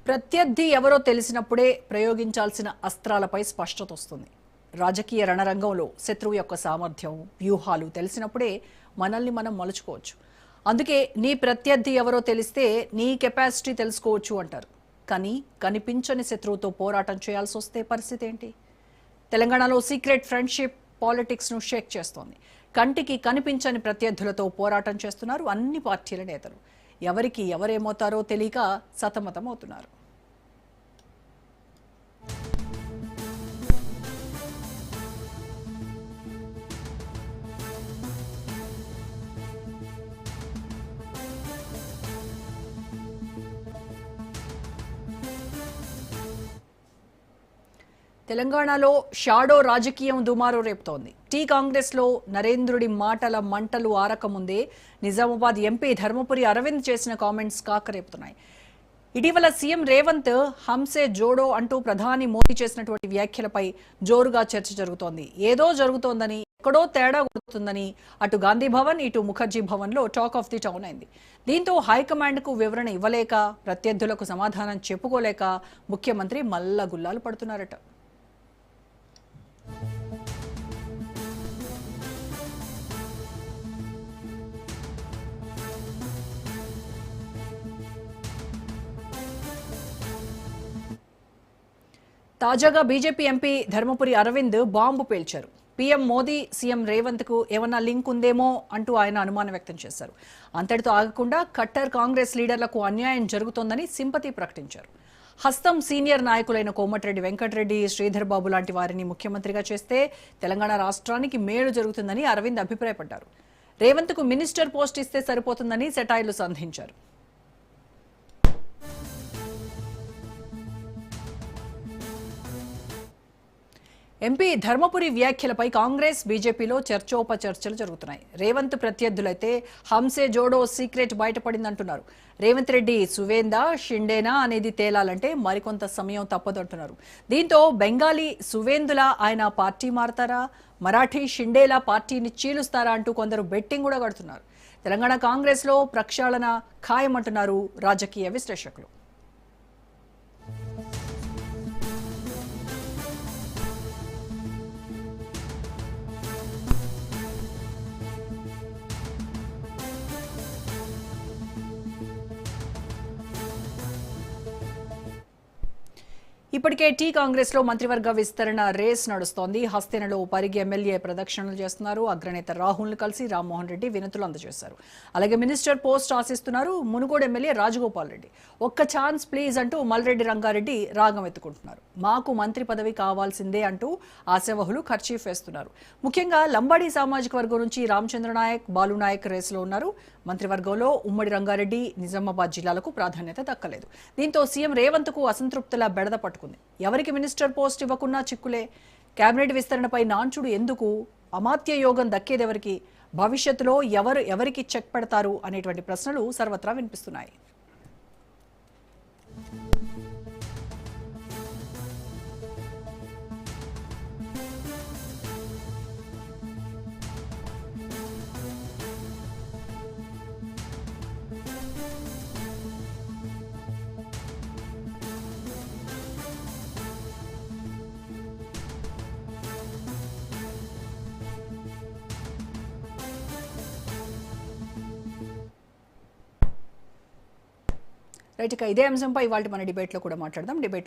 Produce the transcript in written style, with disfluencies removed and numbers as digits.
ప్రత్యర్థి ఎవరో తెలిసినప్పుడే ప్రయోగించాల్సిన అస్త్రాలపై స్పష్టత వస్తుంది. రాజకీయ రణరంగంలో శత్రువు యొక్క సామర్థ్యం, వ్యూహాలు తెలిసినప్పుడే మనల్ని మనం మలుచుకోవచ్చు. అందుకే నీ ప్రత్యర్థి ఎవరో తెలిస్తే నీ కెపాసిటీ తెలుసుకోవచ్చు అంటారు. కానీ కనిపించని శత్రువుతో పోరాటం చేయాల్సి వస్తే పరిస్థితి ఏంటి? తెలంగాణలో సీక్రెట్ ఫ్రెండ్షిప్ పాలిటిక్స్ను షేక్ చేస్తోంది. కంటికి కనిపించని ప్రత్యర్థులతో పోరాటం చేస్తున్నారు అన్ని పార్టీల నేతలు. ఎవరికి ఎవరేమవుతారో తెలియక సతమతమవుతున్నారు. తెలంగాణలో షాడో రాజకీయం దుమారో రేపుతోంది. టీ కాంగ్రెస్లో నరేంద్రుడి మాటల మంటలు ఆరకముందే నిజామాబాద్ ఎంపీ ధర్మపురి అరవింద్ చేసిన కామెంట్స్ కాకరేపుతున్నాయి. ఇటీవల సీఎం రేవంత్ హంసే జోడో అంటూ ప్రధాని మోదీ చేసినటువంటి వ్యాఖ్యలపై జోరుగా చర్చ జరుగుతోంది. ఏదో జరుగుతోందని, ఎక్కడో తేడా కొడుతుందని అటు గాంధీ భవన్, ఇటు ముఖర్జీ భవన్లో టాక్ ఆఫ్ ది టౌన్ అయింది. దీంతో హైకమాండ్కు వివరణ ఇవ్వలేక, ప్రత్యర్థులకు సమాధానం చెప్పుకోలేక ముఖ్యమంత్రి మల్లగుల్లాలు పడుతున్నారట. తాజాగా BJP MP Dharmapuri Arvind bomb పేల్చారు. పీఎం మోదీ, సీఎం రేవంత్కు ఏమన్నా లింక్ ఉందేమో అంటూ ఆయన అనుమానం వ్యక్తం చేశారు. అంతటితో ఆగకుండా కట్టర్ కాంగ్రెస్ లీడర్లకు అన్యాయం జరుగుతోందని సింపతి ప్రకటించారు. హస్తం సీనియర్ నాయకులైన కోమటిరెడ్డి వెంకటరెడ్డి, శ్రీధర్ బాబు లాంటి వారిని ముఖ్యమంత్రిగా చేస్తే తెలంగాణ రాష్ట్రానికి మేలు జరుగుతుందని అరవింద్ అభిప్రాయపడ్డారు. రేవంత్కు మినిస్టర్ పోస్ట్ ఇస్తే సరిపోతుందని సెటైర్లు సంధించారు. ఎంపీ ధర్మపురి వ్యాఖ్యలపై కాంగ్రెస్, బీజేపీలో చర్చోపచర్చలు జరుగుతున్నాయి. రేవంత్ ప్రత్యర్థులైతే హంసే జోడో సీక్రెట్ బయటపడిందంటున్నారు. రేవంత్ రెడ్డి సువేందా, షిండేనా అనేది తేలాలంటే మరికొంత సమయం తప్పదంటున్నారు. దీంతో బెంగాలీ సువేందులా ఆయన పార్టీ మారతారా, మరాఠీ షిండేలా పార్టీని చీలుస్తారా అంటూ కొందరు బెట్టింగ్ కూడా కడుతున్నారు. తెలంగాణ కాంగ్రెస్లో ప్రక్షాళన ఖాయమంటున్నారు రాజకీయ విశ్లేషకులు. ఇప్పటికే టీ కాంగ్రెస్ లో మంత్రివర్గ విస్తరణ రేస్ నడుస్తోంది. హస్తేనలో పరిగి ఎమ్మెల్యే ప్రదక్షిణలు చేస్తున్నారు. అగ్రనేత రాహుల్ ను కలిసి రామ్మోహన్ రెడ్డి వినతులు అందజేశారు. అలాగే మినిస్టర్ పోస్ట్ ఆశిస్తున్నారు మునుగోడు ఎమ్మెల్యే రాజగోపాల్ రెడ్డి. ఒక్క ఛాన్స్ ప్లీజ్ అంటూ మల్రెడ్డి రంగారెడ్డి రాగం ఎత్తుకుంటున్నారు. మాకు మంత్రి పదవి కావాల్సిందే అంటూ ఆశావహులు ఖర్చీఫ్ వేస్తున్నారు. ముఖ్యంగా లంబాడీ సామాజిక వర్గం నుంచి రామచంద్ర నాయక్, బాలు నాయక్ రేసులో ఉన్నారు. మంత్రివర్గంలో ఉమ్మడి రంగారెడ్డి, నిజామాబాద్ జిల్లాలకు ప్రాధాన్యత దక్కలేదు. దీంతో సీఎం రేవంత్ కు అసంతృప్తుల బెడద పట్టుకుంది. ఎవరికి మినిస్టర్ పోస్ట్ ఇవ్వకున్నా చిక్కులే. కేబినెట్ విస్తరణపై నాంచుడు ఎందుకు? అమాత్య యోగం దక్కేదెవరికి? భవిష్యత్తులో ఎవరికి చెక్ పెడతారు అనేటువంటి ప్రశ్నలు సర్వత్రా వినిపిస్తున్నాయి. రైట్, ఇక ఇదే అంశంపై ఇవాళ మన డిబేట్లో కూడా మాట్లాడదాం. డిబేట్